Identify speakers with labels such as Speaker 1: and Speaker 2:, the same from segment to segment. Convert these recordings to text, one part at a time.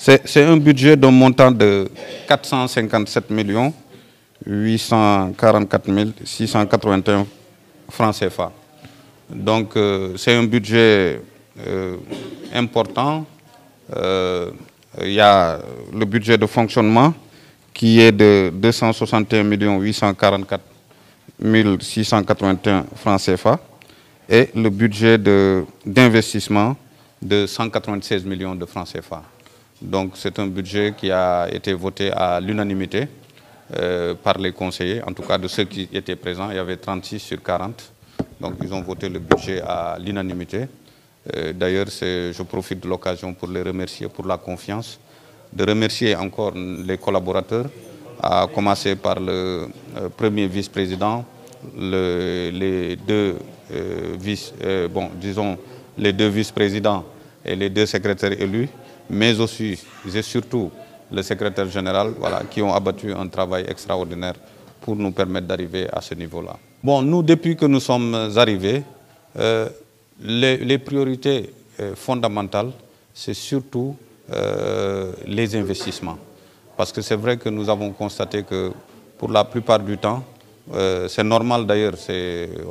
Speaker 1: C'est un budget d'un montant de 457 844 681 francs CFA. Donc c'est un budget important. Il y a le budget de fonctionnement qui est de 261 844 681 francs CFA et le budget d'investissement de 196 millions de francs CFA. Donc c'est un budget qui a été voté à l'unanimité par les conseillers, en tout cas de ceux qui étaient présents. Il y avait 36 sur 40. Donc ils ont voté le budget à l'unanimité. D'ailleurs, je profite de l'occasion pour les remercier pour la confiance, de remercier encore les collaborateurs, à commencer par le premier vice-président, les deux les deux vice-présidents et les deux secrétaires élus, mais aussi et surtout le secrétaire général, voilà, qui ont abattu un travail extraordinaire pour nous permettre d'arriver à ce niveau-là. Bon, nous, depuis que nous sommes arrivés, les priorités fondamentales, c'est surtout les investissements. Parce que c'est vrai que nous avons constaté que pour la plupart du temps, c'est normal d'ailleurs,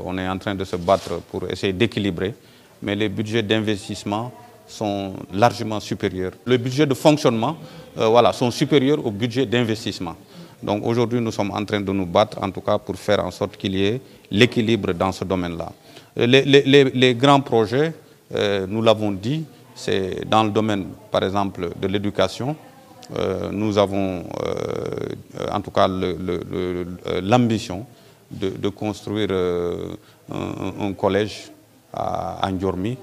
Speaker 1: on est en train de se battre pour essayer d'équilibrer, mais les budgets d'investissement sont largement supérieurs. Les budgets de fonctionnement sont supérieurs au budget d'investissement. Donc aujourd'hui, nous sommes en train de nous battre, en tout cas pour faire en sorte qu'il y ait l'équilibre dans ce domaine-là. Les grands projets, nous l'avons dit, c'est dans le domaine, par exemple, de l'éducation. Nous avons en tout cas l'ambition de construire un collège à Ndiormi,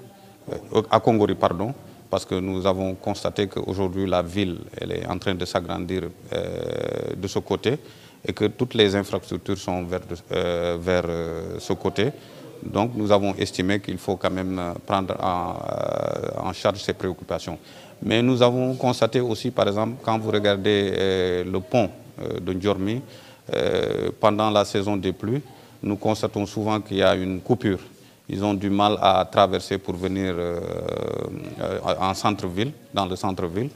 Speaker 1: à Kongori, pardon, parce que nous avons constaté qu'aujourd'hui la ville elle est en train de s'agrandir de ce côté et que toutes les infrastructures sont vers ce côté. Donc nous avons estimé qu'il faut quand même prendre en charge ces préoccupations. Mais nous avons constaté aussi, par exemple, quand vous regardez le pont de Ndiormi, pendant la saison des pluies, nous constatons souvent qu'il y a une coupure. Ils ont du mal à traverser pour venir en centre-ville, dans le centre-ville.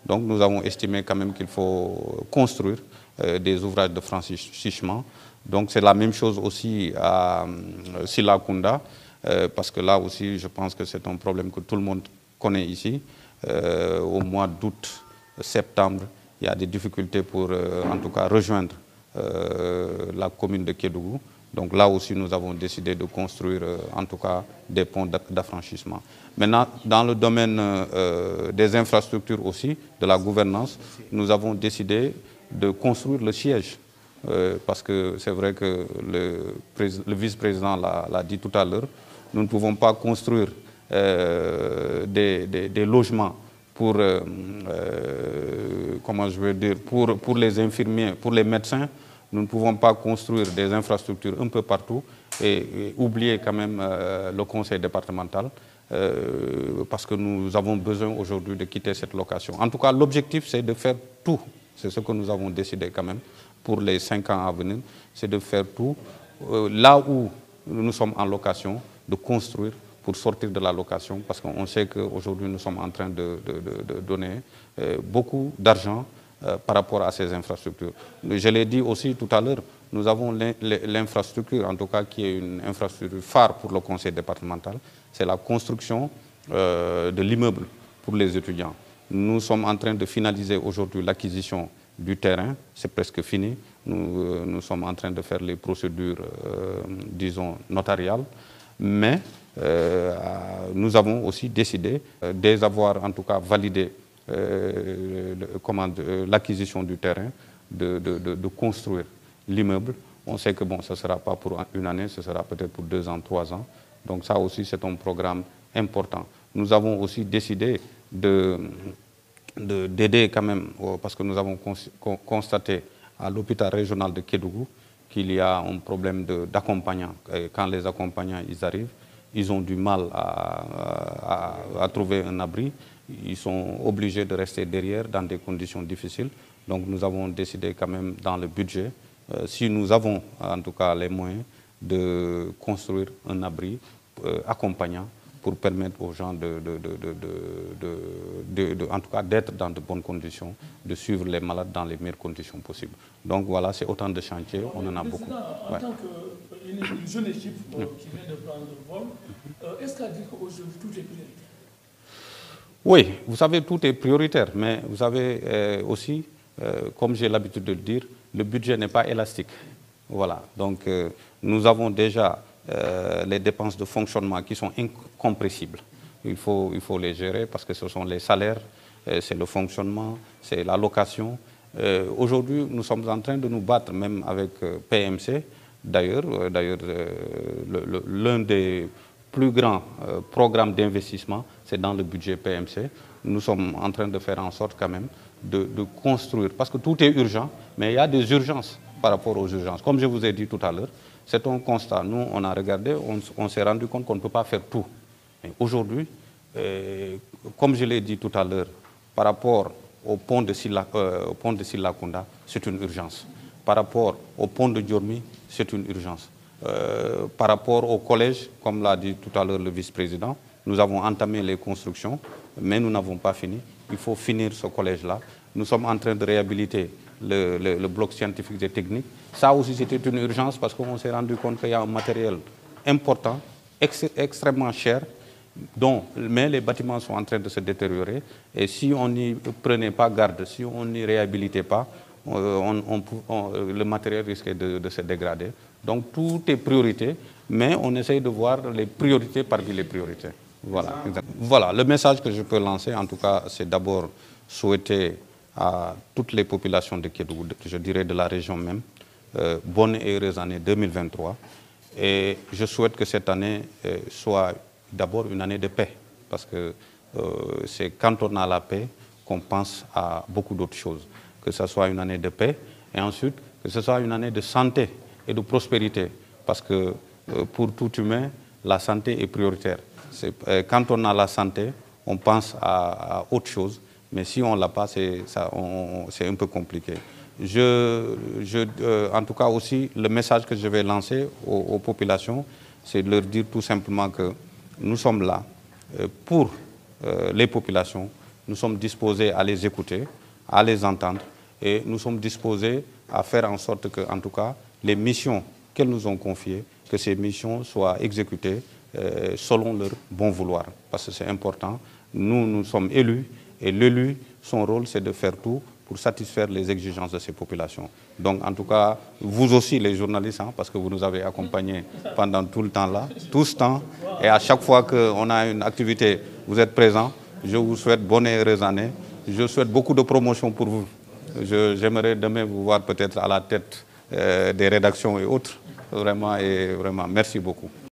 Speaker 1: Donc nous avons estimé quand même qu'il faut construire des ouvrages de franchissement. Donc c'est la même chose aussi à Silakunda, parce que là aussi je pense que c'est un problème que tout le monde connaît ici. Au mois d'août, septembre, il y a des difficultés pour en tout cas rejoindre la commune de Kédougou. Donc là aussi, nous avons décidé de construire en tout cas des ponts d'affranchissement. Maintenant, dans le domaine des infrastructures aussi, de la gouvernance, nous avons décidé de construire le siège. Parce que c'est vrai que le vice-président l'a dit tout à l'heure, nous ne pouvons pas construire des logements pour, comment je veux dire, pour les infirmiers, pour les médecins. Nous ne pouvons pas construire des infrastructures un peu partout et oublier quand même le conseil départemental parce que nous avons besoin aujourd'hui de quitter cette location. En tout cas, l'objectif, c'est de faire tout. C'est ce que nous avons décidé quand même pour les 5 ans à venir, c'est de faire tout là où nous sommes en location, de construire pour sortir de la location, parce qu'on sait qu'aujourd'hui nous sommes en train de donner beaucoup d'argent par rapport à ces infrastructures. Je l'ai dit aussi tout à l'heure, nous avons l'infrastructure, en tout cas qui est une infrastructure phare pour le conseil départemental, c'est la construction de l'immeuble pour les étudiants. Nous sommes en train de finaliser aujourd'hui l'acquisition du terrain, c'est presque fini. Nous sommes en train de faire les procédures, disons, notariales, mais nous avons aussi décidé, dès avoir en tout cas validé l'acquisition du terrain, de construire l'immeuble. On sait que bon, ce ne sera pas pour une année, ce sera peut-être pour 2 ans, 3 ans. Donc ça aussi, c'est un programme important. Nous avons aussi décidé d'aider quand même, parce que nous avons constaté à l'hôpital régional de Kédougou qu'il y a un problème d'accompagnant. Quand les accompagnants ils arrivent, ils ont du mal à trouver un abri. Ils sont obligés de rester derrière dans des conditions difficiles. Donc nous avons décidé quand même dans le budget, si nous avons en tout cas les moyens, de construire un abri accompagnant pour permettre aux gens en tout cas d'être dans de bonnes conditions, de suivre les malades dans les meilleures conditions possibles. Donc voilà, c'est autant de chantiers, on en a beaucoup.
Speaker 2: En tant qu'une jeune équipe qui vient de prendre le vol, est-ce qu'à dire qu'aujourd'hui tout est prioritaire?
Speaker 1: Oui, vous savez, tout est prioritaire, mais vous savez aussi, comme j'ai l'habitude de le dire, le budget n'est pas élastique. Voilà, donc nous avons déjà les dépenses de fonctionnement qui sont incompressibles. Il faut les gérer parce que ce sont les salaires, c'est le fonctionnement, c'est la location. Aujourd'hui, nous sommes en train de nous battre même avec PMC. D'ailleurs, l'un des plus grands programmes d'investissement, c'est dans le budget PMC. Nous sommes en train de faire en sorte quand même de construire, parce que tout est urgent, mais il y a des urgences par rapport aux urgences. Comme je vous ai dit tout à l'heure, c'est un constat. Nous, on a regardé, on s'est rendu compte qu'on ne peut pas faire tout. Aujourd'hui, comme je l'ai dit tout à l'heure, par rapport au pont de Silakunda, c'est une urgence. Par rapport au pont de Diormi, c'est une urgence. Par rapport au collège, comme l'a dit tout à l'heure le vice-président, nous avons entamé les constructions, mais nous n'avons pas fini. Il faut finir ce collège-là. Nous sommes en train de réhabiliter le bloc scientifique et technique. Ça aussi, c'était une urgence parce qu'on s'est rendu compte qu'il y a un matériel important, extrêmement cher, mais les bâtiments sont en train de se détériorer. Et si on n'y prenait pas garde, si on n'y réhabilitait pas, le matériel risquait de se dégrader. Donc tout est priorité, mais on essaye de voir les priorités parmi les priorités. Voilà. Voilà, le message que je peux lancer, en tout cas, c'est d'abord souhaiter à toutes les populations de Kédougou, je dirais de la région même, bonne et heureuse année 2023. Et je souhaite que cette année soit d'abord une année de paix, parce que c'est quand on a la paix qu'on pense à beaucoup d'autres choses. Que ce soit une année de paix, et ensuite que ce soit une année de santé et de prospérité, parce que pour tout humain, la santé est prioritaire. Quand on a la santé, on pense à autre chose, mais si on ne l'a pas, c'est un peu compliqué. En tout cas aussi, le message que je vais lancer aux populations, c'est de leur dire tout simplement que nous sommes là pour les populations, nous sommes disposés à les écouter, à les entendre, et nous sommes disposés à faire en sorte que, en tout cas, les missions qu'elles nous ont confiées, que ces missions soient exécutées selon leur bon vouloir, parce que c'est important. Nous sommes élus, et l'élu, son rôle, c'est de faire tout pour satisfaire les exigences de ces populations. Donc, en tout cas, vous aussi, les journalistes, parce que vous nous avez accompagnés pendant tout le temps là, tout ce temps, et à chaque fois qu'on a une activité, vous êtes présents. Je vous souhaite bonne et heureuse année. Je souhaite beaucoup de promotion pour vous. J'aimerais demain vous voir peut-être à la tête des rédactions et autres. Vraiment, merci beaucoup.